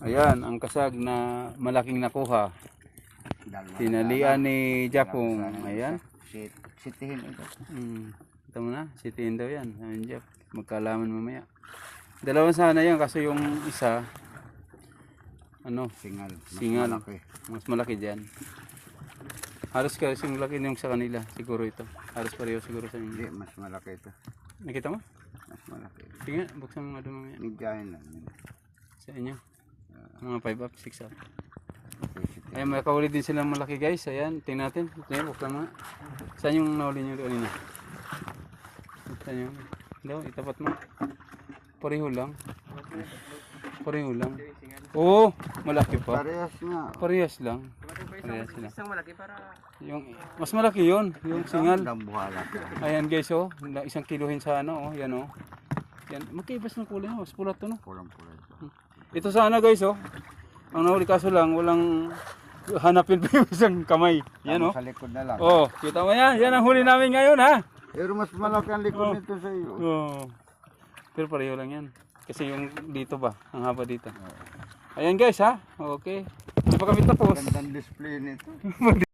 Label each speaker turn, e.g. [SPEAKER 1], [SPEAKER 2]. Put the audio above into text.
[SPEAKER 1] Ayan, ang kasag na malaking nakuha. Tinalian ni Japong. Ayan.
[SPEAKER 2] Sitihin ito.
[SPEAKER 1] Ito mo na, sitiin daw yan. Ayan, Jap. Magkalaman mamaya. Dalawa sana yan kasi yung isa, ano,
[SPEAKER 2] Singal.
[SPEAKER 1] singal.
[SPEAKER 2] Malaki.
[SPEAKER 1] Mas malaki dyan. Halos kasi malaki yung sa kanila. Siguro ito. Halos pareho siguro sa
[SPEAKER 2] Hindi,
[SPEAKER 1] inyo.
[SPEAKER 2] mas malaki ito.
[SPEAKER 1] Nakita mo?
[SPEAKER 2] Mas malaki.
[SPEAKER 1] Sige, buksan mo nga doon mamaya.
[SPEAKER 2] Nigyahin lang.
[SPEAKER 1] Sa inyo. Mga 5 up, 6 up.
[SPEAKER 2] Sitihin.
[SPEAKER 1] Ayan, may kahuli din silang malaki guys. Ayan, tingnan natin. Ayan, buksan mo nga. Saan yung nahuli nyo kanina? Saan yung? Daw, itapat mo. Pareho lang. Pareho lang. Oo, malaki pa.
[SPEAKER 2] Parehas nga.
[SPEAKER 1] Parehas lang. Parehas lang.
[SPEAKER 3] Isang malaki para
[SPEAKER 1] Yung, mas malaki yun, yung singal.
[SPEAKER 2] Dambuhala.
[SPEAKER 1] Ayan guys, oh. Isang kiluhin sa ano, oh. Yan, oh. Yan. Magkaibas ng kulay, oh. Mas pulat to, no?
[SPEAKER 2] Pulang-pula ito.
[SPEAKER 1] Ito sana guys, oh. Ang nahuli kaso lang, walang hanapin pa yung isang kamay. Yan, oh.
[SPEAKER 2] Sa likod na lang.
[SPEAKER 1] Oh, kita mo yan. Yan ang huli namin ngayon, ha.
[SPEAKER 2] Pero mas malaki ang likod nito sa iyo.
[SPEAKER 1] Oh. Pero pareho lang yan. Kasi yung dito ba, ang haba dito. Ayan guys, ha. Okay. Hindi pa kami tapos.
[SPEAKER 2] Gandang display nito.